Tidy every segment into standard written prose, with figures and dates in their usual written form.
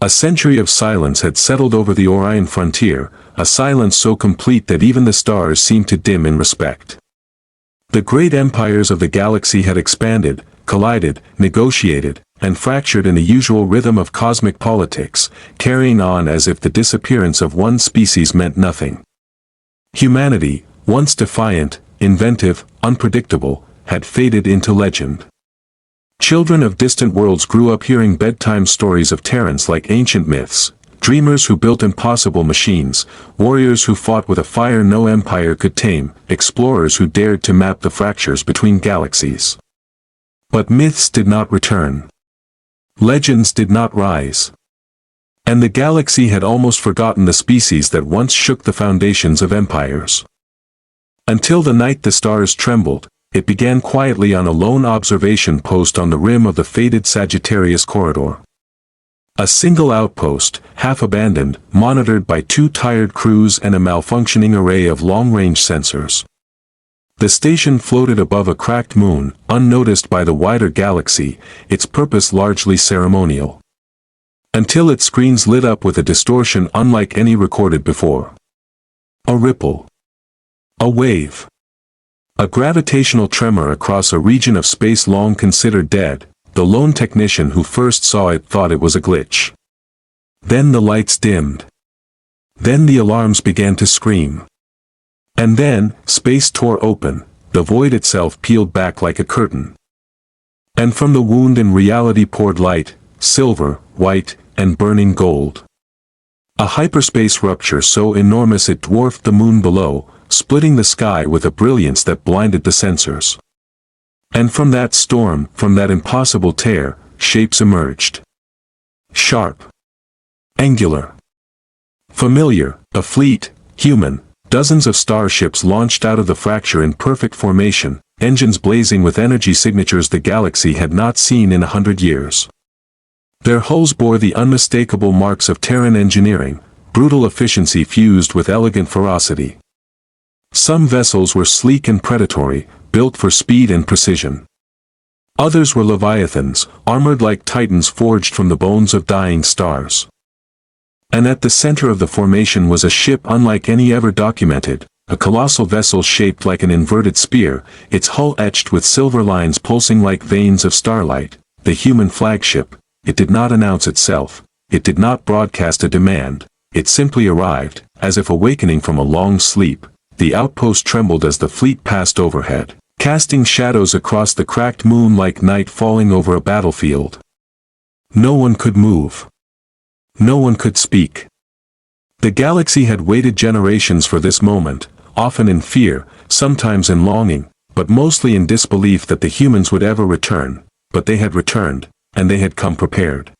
A century of silence had settled over the Orion frontier, a silence so complete that even the stars seemed to dim in respect. The great empires of the galaxy had expanded, collided, negotiated, and fractured in the usual rhythm of cosmic politics, carrying on as if the disappearance of one species meant nothing. Humanity, once defiant, inventive, unpredictable, had faded into legend. Children of distant worlds grew up hearing bedtime stories of Terrans like ancient myths, dreamers who built impossible machines, warriors who fought with a fire no empire could tame, explorers who dared to map the fractures between galaxies. But myths did not return. Legends did not rise. And the galaxy had almost forgotten the species that once shook the foundations of empires. Until the night the stars trembled, it began quietly on a lone observation post on the rim of the faded Sagittarius corridor. A single outpost, half abandoned, monitored by 2 tired crews and a malfunctioning array of long-range sensors. The station floated above a cracked moon, unnoticed by the wider galaxy, its purpose largely ceremonial. Until its screens lit up with a distortion unlike any recorded before. A ripple. A wave. A gravitational tremor across a region of space long considered dead. The lone technician who first saw it thought it was a glitch. Then the lights dimmed. Then the alarms began to scream. And then, space tore open, the void itself peeled back like a curtain. And from the wound in reality poured light, silver, white, and burning gold. A hyperspace rupture so enormous it dwarfed the moon below, splitting the sky with a brilliance that blinded the sensors. And from that storm, from that impossible tear, shapes emerged. Sharp. Angular. Familiar, a fleet, human, dozens of starships launched out of the fracture in perfect formation, engines blazing with energy signatures the galaxy had not seen in 100 years. Their hulls bore the unmistakable marks of Terran engineering, brutal efficiency fused with elegant ferocity. Some vessels were sleek and predatory, built for speed and precision. Others were leviathans, armored like titans forged from the bones of dying stars. And at the center of the formation was a ship unlike any ever documented, a colossal vessel shaped like an inverted spear, its hull etched with silver lines pulsing like veins of starlight, the human flagship. It did not announce itself, it did not broadcast a demand, it simply arrived, as if awakening from a long sleep. The outpost trembled as the fleet passed overhead, casting shadows across the cracked moon like night falling over a battlefield. No one could move. No one could speak. The galaxy had waited generations for this moment, often in fear, sometimes in longing, but mostly in disbelief that the humans would ever return. But they had returned, and they had come prepared.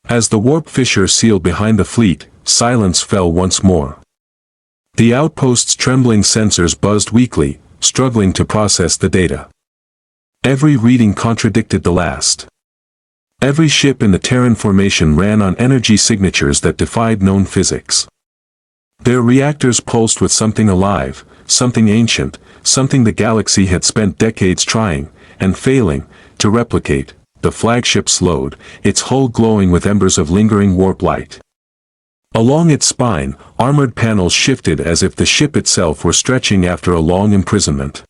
As the warp fissure sealed behind the fleet, silence fell once more. The outpost's trembling sensors buzzed weakly, struggling to process the data. Every reading contradicted the last. Every ship in the Terran formation ran on energy signatures that defied known physics. Their reactors pulsed with something alive, something ancient, something the galaxy had spent decades trying, and failing, to replicate. The flagship slowed, its hull glowing with embers of lingering warp light. Along its spine, armored panels shifted as if the ship itself were stretching after a long imprisonment.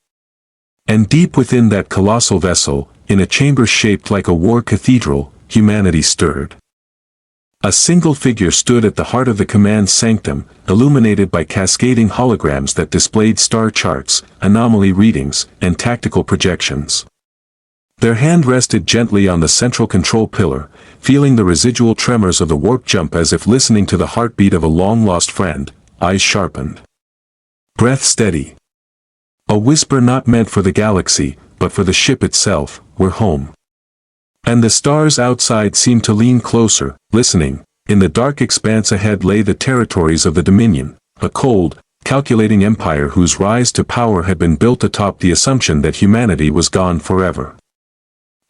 And deep within that colossal vessel, in a chamber shaped like a war cathedral, humanity stirred. A single figure stood at the heart of the command sanctum, illuminated by cascading holograms that displayed star charts, anomaly readings, and tactical projections. Their hand rested gently on the central control pillar, feeling the residual tremors of the warp jump as if listening to the heartbeat of a long-lost friend, eyes sharpened. Breath steady. A whisper not meant for the galaxy, but for the ship itself, "We're home." And the stars outside seemed to lean closer, listening. In the dark expanse ahead lay the territories of the Dominion, a cold, calculating empire whose rise to power had been built atop the assumption that humanity was gone forever.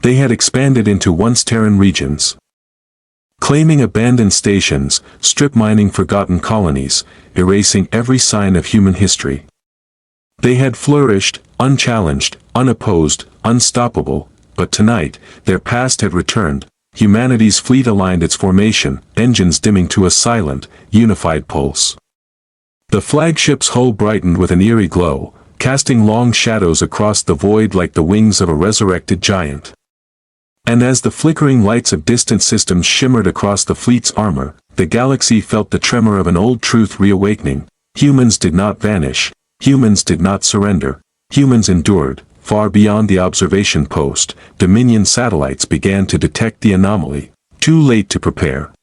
They had expanded into once Terran regions, claiming abandoned stations, strip mining forgotten colonies, erasing every sign of human history. They had flourished, unchallenged, unopposed, unstoppable, but tonight, their past had returned, humanity's fleet aligned its formation, engines dimming to a silent, unified pulse. The flagship's hull brightened with an eerie glow, casting long shadows across the void like the wings of a resurrected giant. And as the flickering lights of distant systems shimmered across the fleet's armor, the galaxy felt the tremor of an old truth reawakening. Humans did not vanish, humans did not surrender, humans endured. Far beyond the observation post, Dominion satellites began to detect the anomaly. Too late to prepare.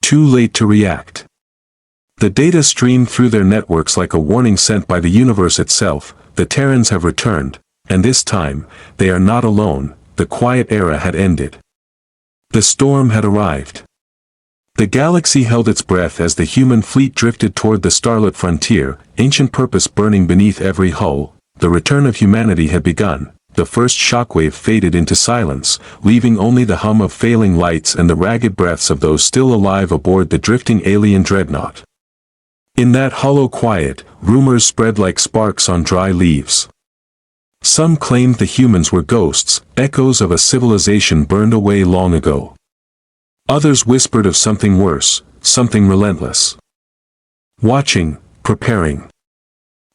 Too late to react. The data streamed through their networks like a warning sent by the universe itself. The Terrans have returned, and this time, they are not alone. The quiet era had ended. The storm had arrived. The galaxy held its breath as the human fleet drifted toward the starlit frontier, ancient purpose burning beneath every hull. The return of humanity had begun. The first shockwave faded into silence, leaving only the hum of failing lights and the ragged breaths of those still alive aboard the drifting alien dreadnought. In that hollow quiet, rumors spread like sparks on dry leaves. Some claimed the humans were ghosts, echoes of a civilization burned away long ago. Others whispered of something worse, something relentless. Watching, preparing.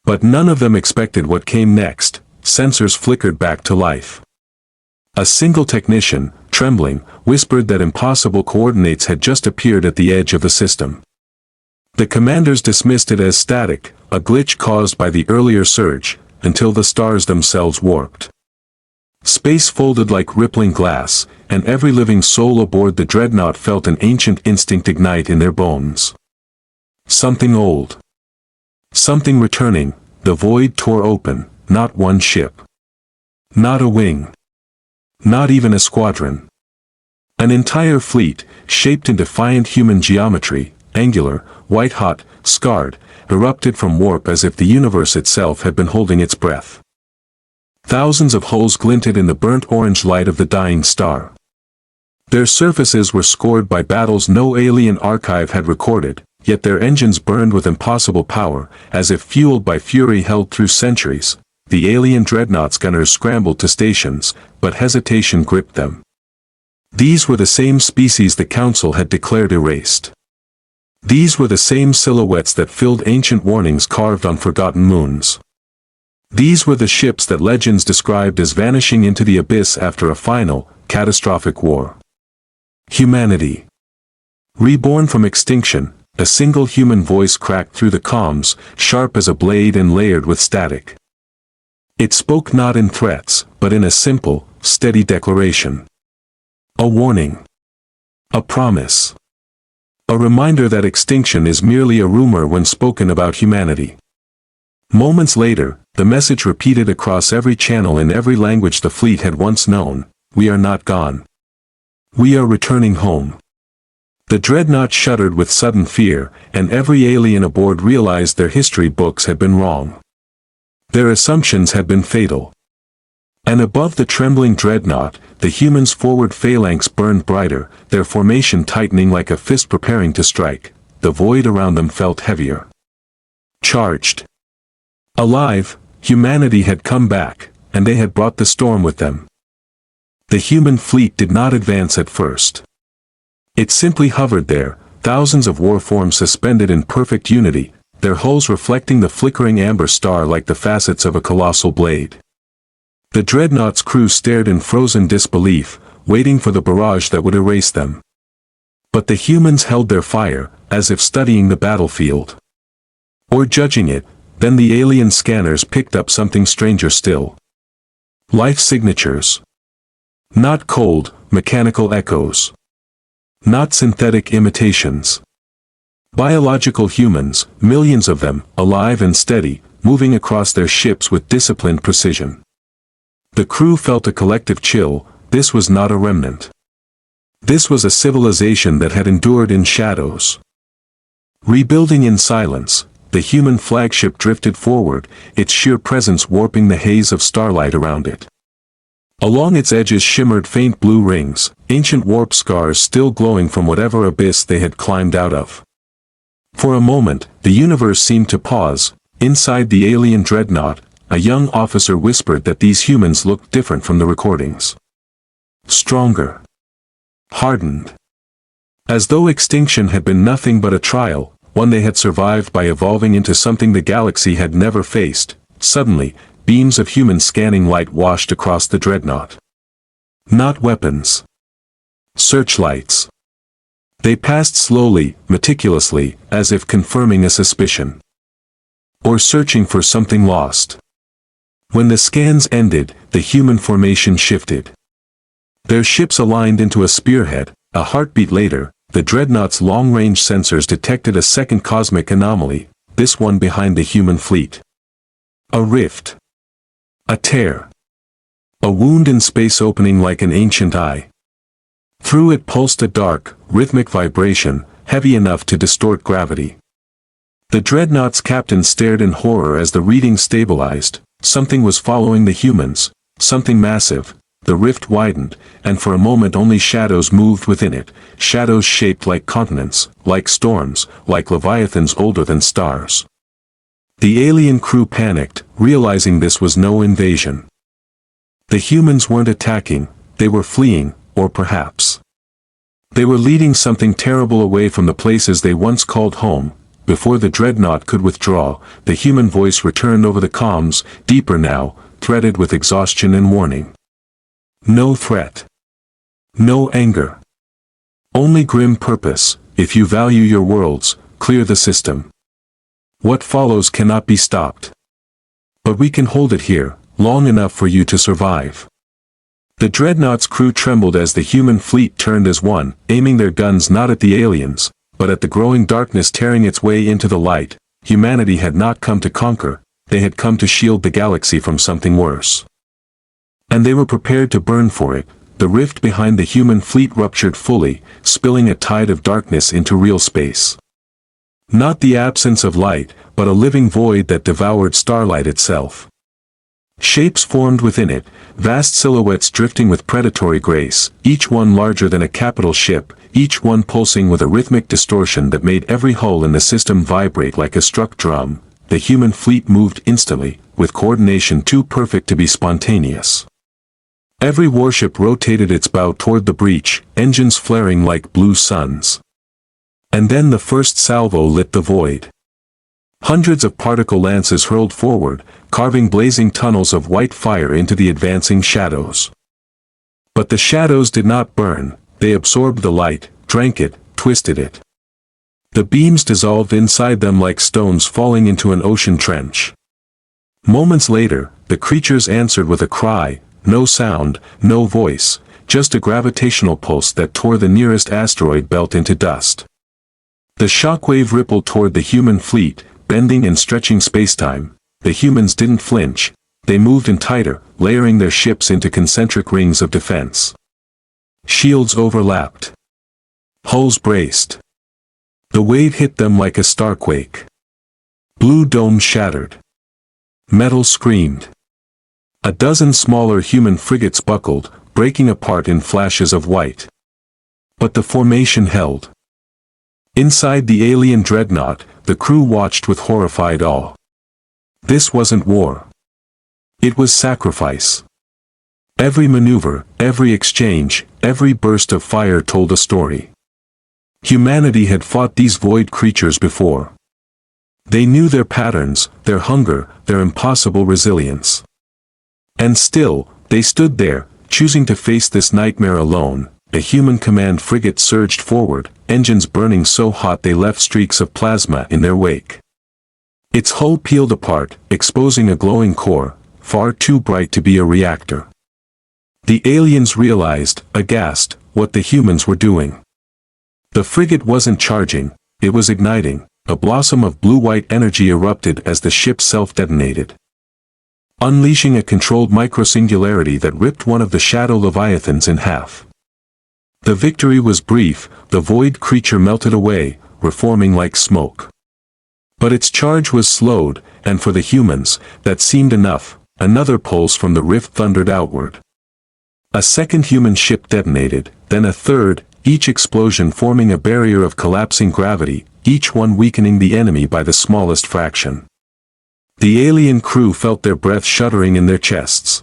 But none of them expected what came next. Sensors flickered back to life. A single technician, trembling, whispered that impossible coordinates had just appeared at the edge of the system. The commanders dismissed it as static, a glitch caused by the earlier surge, until the stars themselves warped. Space folded like rippling glass, and every living soul aboard the dreadnought felt an ancient instinct ignite in their bones. Something old. Something returning. The void tore open, not one ship. Not a wing. Not even a squadron. An entire fleet, shaped in defiant human geometry, angular, white-hot, scarred, erupted from warp as if the universe itself had been holding its breath. Thousands of hulls glinted in the burnt orange light of the dying star. Their surfaces were scored by battles no alien archive had recorded, yet their engines burned with impossible power, as if fueled by fury held through centuries. The alien dreadnought's gunners scrambled to stations, but hesitation gripped them. These were the same species the Council had declared erased. These were the same silhouettes that filled ancient warnings carved on forgotten moons. These were the ships that legends described as vanishing into the abyss after a final, catastrophic war. Humanity. Reborn from extinction, a single human voice cracked through the comms, sharp as a blade and layered with static. It spoke not in threats, but in a simple, steady declaration. A warning. A promise. A reminder that extinction is merely a rumor when spoken about humanity. Moments later, the message repeated across every channel in every language the fleet had once known: we are not gone. We are returning home. The dreadnought shuddered with sudden fear, and every alien aboard realized their history books had been wrong. Their assumptions had been fatal. And above the trembling dreadnought, the humans' forward phalanx burned brighter, their formation tightening like a fist preparing to strike. The void around them felt heavier. Charged. Alive, humanity had come back, and they had brought the storm with them. The human fleet did not advance at first. It simply hovered there, thousands of warforms suspended in perfect unity, their hulls reflecting the flickering amber star like the facets of a colossal blade. The dreadnought's crew stared in frozen disbelief, waiting for the barrage that would erase them. But the humans held their fire, as if studying the battlefield. Or judging it. Then the alien scanners picked up something stranger still. Life signatures. Not cold, mechanical echoes. Not synthetic imitations. Biological humans, millions of them, alive and steady, moving across their ships with disciplined precision. The crew felt a collective chill. This was not a remnant. This was a civilization that had endured in shadows. Rebuilding in silence, the human flagship drifted forward, its sheer presence warping the haze of starlight around it. Along its edges shimmered faint blue rings, ancient warp scars still glowing from whatever abyss they had climbed out of. For a moment, the universe seemed to pause. Inside the alien dreadnought, a young officer whispered that these humans looked different from the recordings. Stronger. hardened. As though extinction had been nothing but a trial, one they had survived by evolving into something the galaxy had never faced. Suddenly, beams of human scanning light washed across the dreadnought. Not weapons. Searchlights. They passed slowly, meticulously, as if confirming a suspicion. Or searching for something lost. When the scans ended, the human formation shifted. Their ships aligned into a spearhead. A heartbeat later, the dreadnought's long-range sensors detected a second cosmic anomaly, this one behind the human fleet. A rift. A tear. A wound in space opening like an ancient eye. Through it pulsed a dark, rhythmic vibration, heavy enough to distort gravity. The dreadnought's captain stared in horror as the reading stabilized. Something was following the humans, something massive. The rift widened, and for a moment only shadows moved within it, shadows shaped like continents, like storms, like leviathans older than stars. The alien crew panicked, realizing this was no invasion. The humans weren't attacking, they were fleeing, or perhaps they were leading something terrible away from the places they once called home. Before the dreadnought could withdraw, the human voice returned over the comms, deeper now, threaded with exhaustion and warning. No threat. No anger. Only grim purpose. If you value your worlds, clear the system. What follows cannot be stopped. But we can hold it here, long enough for you to survive. The dreadnought's crew trembled as the human fleet turned as one, aiming their guns not at the aliens, but at the growing darkness tearing its way into the light. Humanity had not come to conquer, they had come to shield the galaxy from something worse. And they were prepared to burn for it. The rift behind the human fleet ruptured fully, spilling a tide of darkness into real space. Not the absence of light, but a living void that devoured starlight itself. Shapes formed within it, vast silhouettes drifting with predatory grace, each one larger than a capital ship, each one pulsing with a rhythmic distortion that made every hull in the system vibrate like a struck drum. The human fleet moved instantly, with coordination too perfect to be spontaneous. Every warship rotated its bow toward the breach, engines flaring like blue suns. And then the first salvo lit the void. Hundreds of particle lances hurled forward, carving blazing tunnels of white fire into the advancing shadows. But the shadows did not burn, they absorbed the light, drank it, twisted it. The beams dissolved inside them like stones falling into an ocean trench. Moments later, the creatures answered with a cry. No sound, no voice, just a gravitational pulse that tore the nearest asteroid belt into dust. The shockwave rippled toward the human fleet, bending and stretching spacetime. The humans didn't flinch, they moved in tighter, layering their ships into concentric rings of defense. Shields overlapped. Hulls braced. The wave hit them like a starquake. Blue domes shattered. Metal screamed. A dozen smaller human frigates buckled, breaking apart in flashes of white. But the formation held. Inside the alien dreadnought, the crew watched with horrified awe. This wasn't war. It was sacrifice. Every maneuver, every exchange, every burst of fire told a story. Humanity had fought these void creatures before. They knew their patterns, their hunger, their impossible resilience. And still, they stood there, choosing to face this nightmare alone. A human command frigate surged forward, engines burning so hot they left streaks of plasma in their wake. Its hull peeled apart, exposing a glowing core, far too bright to be a reactor. The aliens realized, aghast, what the humans were doing. The frigate wasn't charging, it was igniting. A blossom of blue-white energy erupted as the ship self-detonated, unleashing a controlled microsingularity that ripped one of the shadow leviathans in half. The victory was brief, the void creature melted away, reforming like smoke. But its charge was slowed, and for the humans, that seemed enough. Another pulse from the rift thundered outward. A second human ship detonated, then a third, each explosion forming a barrier of collapsing gravity, each one weakening the enemy by the smallest fraction. The alien crew felt their breath shuddering in their chests.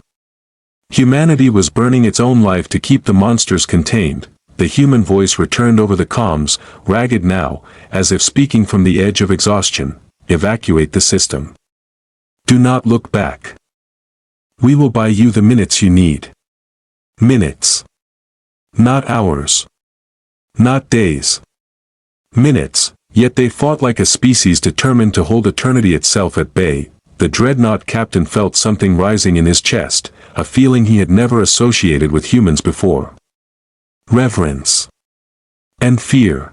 Humanity was burning its own life to keep the monsters contained, the human voice returned over the comms, ragged now, as if speaking from the edge of exhaustion. Evacuate the system. Do not look back. We will buy you the minutes you need. Minutes. Not hours. Not days. Minutes, yet they fought like a species determined to hold eternity itself at bay. The dreadnought captain felt something rising in his chest, a feeling he had never associated with humans before. Reverence. And fear.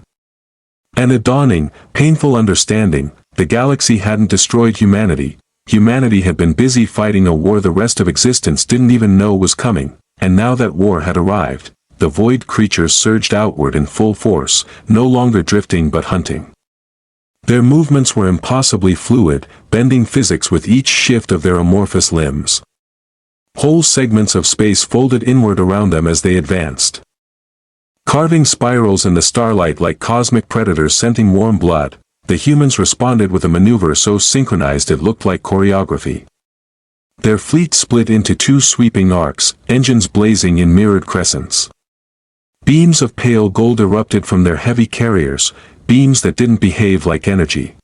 And a dawning, painful understanding. The galaxy hadn't destroyed humanity. Humanity had been busy fighting a war the rest of existence didn't even know was coming, and now that war had arrived, the void creatures surged outward in full force, no longer drifting but hunting. Their movements were impossibly fluid, bending physics with each shift of their amorphous limbs. Whole segments of space folded inward around them as they advanced. Carving spirals in the starlight like cosmic predators scenting warm blood, the humans responded with a maneuver so synchronized it looked like choreography. Their fleet split into two sweeping arcs, engines blazing in mirrored crescents. Beams of pale gold erupted from their heavy carriers, beams that didn't behave like energy.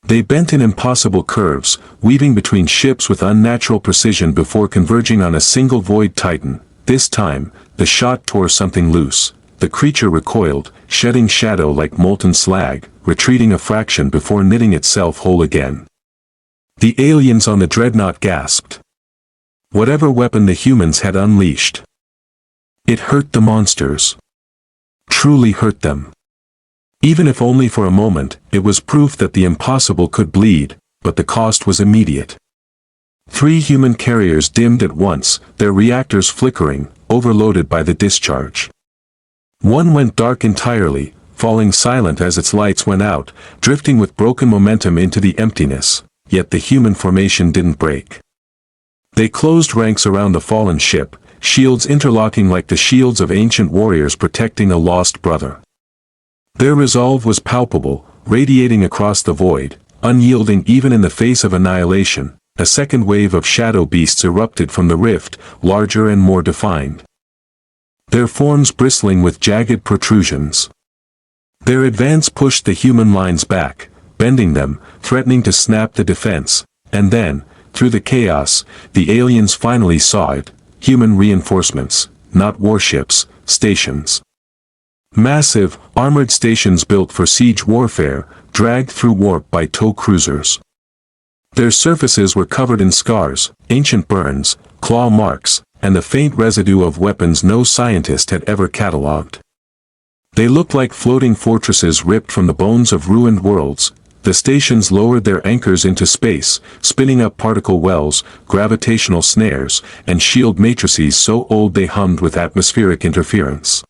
They bent in impossible curves, weaving between ships with unnatural precision before converging on a single void titan. This time, the shot tore something loose. The creature recoiled, shedding shadow like molten slag, retreating a fraction before knitting itself whole again. The aliens on the dreadnought gasped. Whatever weapon the humans had unleashed. It hurt the monsters. Truly hurt them. Even if only for a moment, it was proof that the impossible could bleed, but the cost was immediate. 3 human carriers dimmed at once, their reactors flickering, overloaded by the discharge. One went dark entirely, falling silent as its lights went out, drifting with broken momentum into the emptiness, yet the human formation didn't break. They closed ranks around the fallen ship, shields interlocking like the shields of ancient warriors protecting a lost brother. Their resolve was palpable, radiating across the void, unyielding even in the face of annihilation. A second wave of shadow beasts erupted from the rift, larger and more defined. Their forms bristling with jagged protrusions. Their advance pushed the human lines back, bending them, threatening to snap the defense, and then, through the chaos, the aliens finally saw it, human reinforcements, not warships, stations. Massive, armored stations built for siege warfare, dragged through warp by tow cruisers. Their surfaces were covered in scars, ancient burns, claw marks, and the faint residue of weapons no scientist had ever catalogued. They looked like floating fortresses ripped from the bones of ruined worlds. The stations lowered their anchors into space, spinning up particle wells, gravitational snares, and shield matrices so old they hummed with atmospheric interference.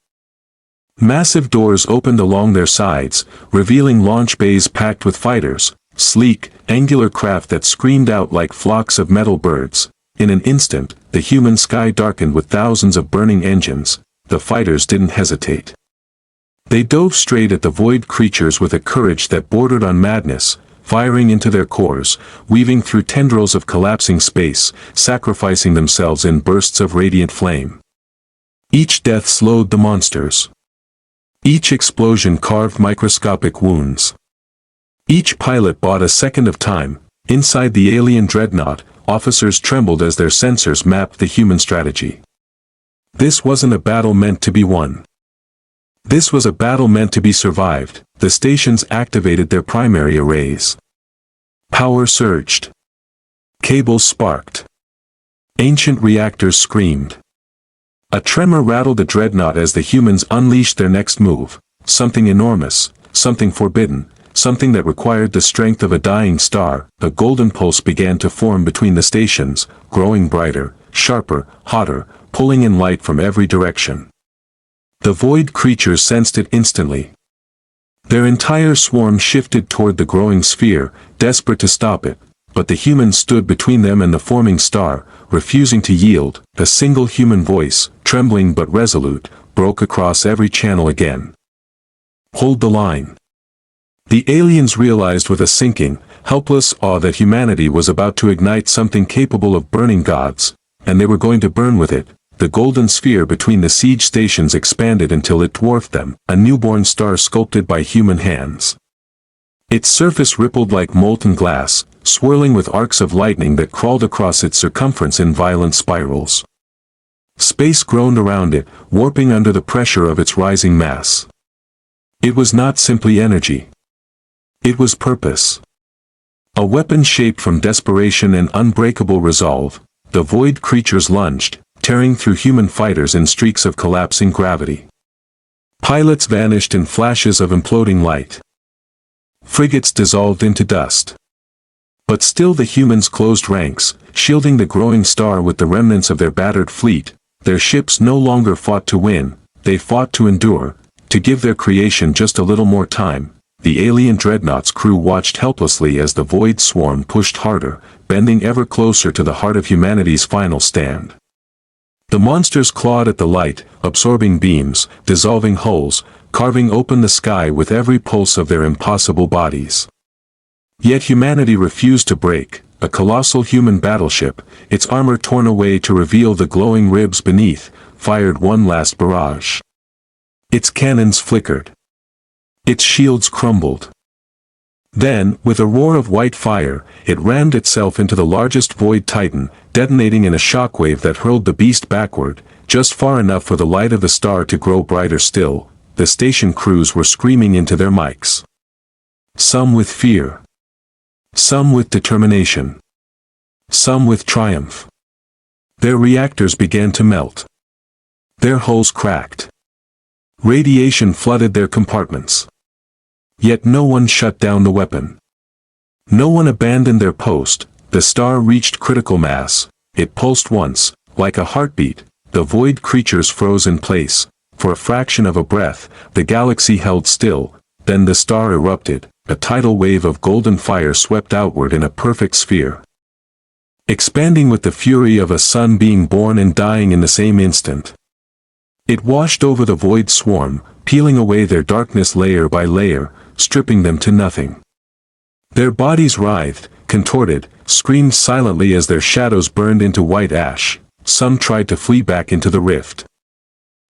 Massive doors opened along their sides, revealing launch bays packed with fighters, sleek, angular craft that screamed out like flocks of metal birds. In an instant, the human sky darkened with thousands of burning engines. The fighters didn't hesitate. They dove straight at the void creatures with a courage that bordered on madness, firing into their cores, weaving through tendrils of collapsing space, sacrificing themselves in bursts of radiant flame. Each death slowed the monsters. Each explosion carved microscopic wounds. Each pilot bought a second of time. Inside the alien dreadnought, officers trembled as their sensors mapped the human strategy. This wasn't a battle meant to be won. This was a battle meant to be survived. The stations activated their primary arrays. Power surged. Cables sparked. Ancient reactors screamed. A tremor rattled the dreadnought as the humans unleashed their next move, something enormous, something forbidden, something that required the strength of a dying star. A golden pulse began to form between the stations, growing brighter, sharper, hotter, pulling in light from every direction. The void creatures sensed it instantly. Their entire swarm shifted toward the growing sphere, desperate to stop it, but the humans stood between them and the forming star, refusing to yield. A single human voice, trembling but resolute, broke across every channel again. Hold the line. The aliens realized with a sinking, helpless awe that humanity was about to ignite something capable of burning gods, and they were going to burn with it. the golden sphere between the siege stations expanded until it dwarfed them, a newborn star sculpted by human hands. Its surface rippled like molten glass, swirling with arcs of lightning that crawled across its circumference in violent spirals. Space groaned around it, warping under the pressure of its rising mass. It was not simply energy. It was purpose. A weapon shaped from desperation and unbreakable resolve, the void creatures lunged, tearing through human fighters in streaks of collapsing gravity. Pilots vanished in flashes of imploding light. Frigates dissolved into dust. But still the humans closed ranks, shielding the growing star with the remnants of their battered fleet. Their ships no longer fought to win, they fought to endure, to give their creation just a little more time. The alien dreadnought's crew watched helplessly as the void swarm pushed harder, bending ever closer to the heart of humanity's final stand. The monsters clawed at the light, absorbing beams, dissolving hulls, carving open the sky with every pulse of their impossible bodies. Yet humanity refused to break. A colossal human battleship, its armor torn away to reveal the glowing ribs beneath, fired one last barrage. Its cannons flickered. Its shields crumbled. Then, with a roar of white fire, it rammed itself into the largest void titan, detonating in a shockwave that hurled the beast backward, just far enough for the light of the star to grow brighter still. The station crews were screaming into their mics. Some with fear. Some with determination. Some with triumph. Their reactors began to melt. Their hulls cracked. Radiation flooded their compartments. Yet no one shut down the weapon. No one abandoned their post. The star reached critical mass. It pulsed once, like a heartbeat. The void creatures froze in place. For a fraction of a breath, the galaxy held still. Then the star erupted. A tidal wave of golden fire swept outward in a perfect sphere. Expanding with the fury of a sun being born and dying in the same instant. It washed over the void swarm, peeling away their darkness layer by layer, stripping them to nothing. Their bodies writhed, contorted, screamed silently as their shadows burned into white ash. Some tried to flee back into the rift.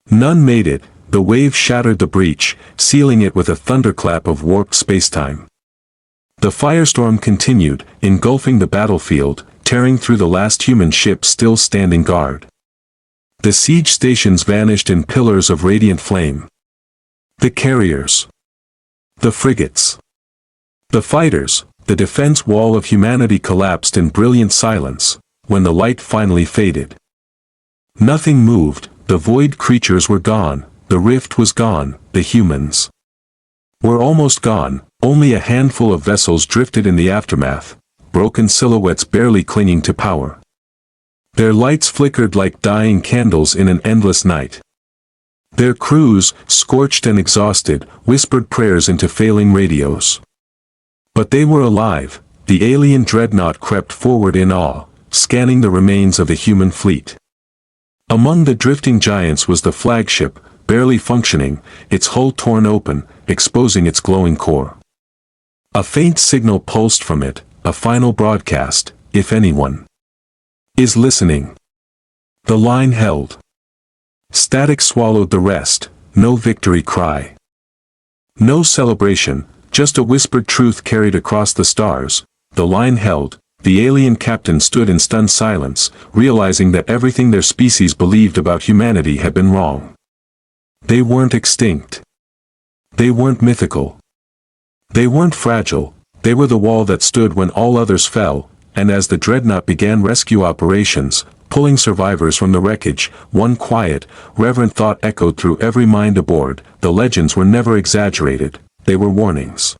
None made it. The wave shattered the breach, sealing it with a thunderclap of warped spacetime. The firestorm continued, engulfing the battlefield, tearing through the last human ship still standing guard. The siege stations vanished in pillars of radiant flame. The carriers. The frigates. The fighters, the defense wall of humanity collapsed in brilliant silence, when the light finally faded. Nothing moved, the void creatures were gone. The rift was gone, the humans were almost gone, only a handful of vessels drifted in the aftermath, broken silhouettes barely clinging to power. Their lights flickered like dying candles in an endless night. Their crews, scorched and exhausted, whispered prayers into failing radios. But they were alive. The alien dreadnought crept forward in awe, scanning the remains of the human fleet. Among the drifting giants was the flagship, barely functioning, its hull torn open, exposing its glowing core. A faint signal pulsed from it, a final broadcast, if anyone is listening. The line held. Static swallowed the rest, no victory cry. No celebration, just a whispered truth carried across the stars. The line held. The alien captain stood in stunned silence, realizing that everything their species believed about humanity had been wrong. They weren't extinct. They weren't mythical. They weren't fragile. They were the wall that stood when all others fell, and as the dreadnought began rescue operations, pulling survivors from the wreckage, one quiet, reverent thought echoed through every mind aboard. The legends were never exaggerated, they were warnings.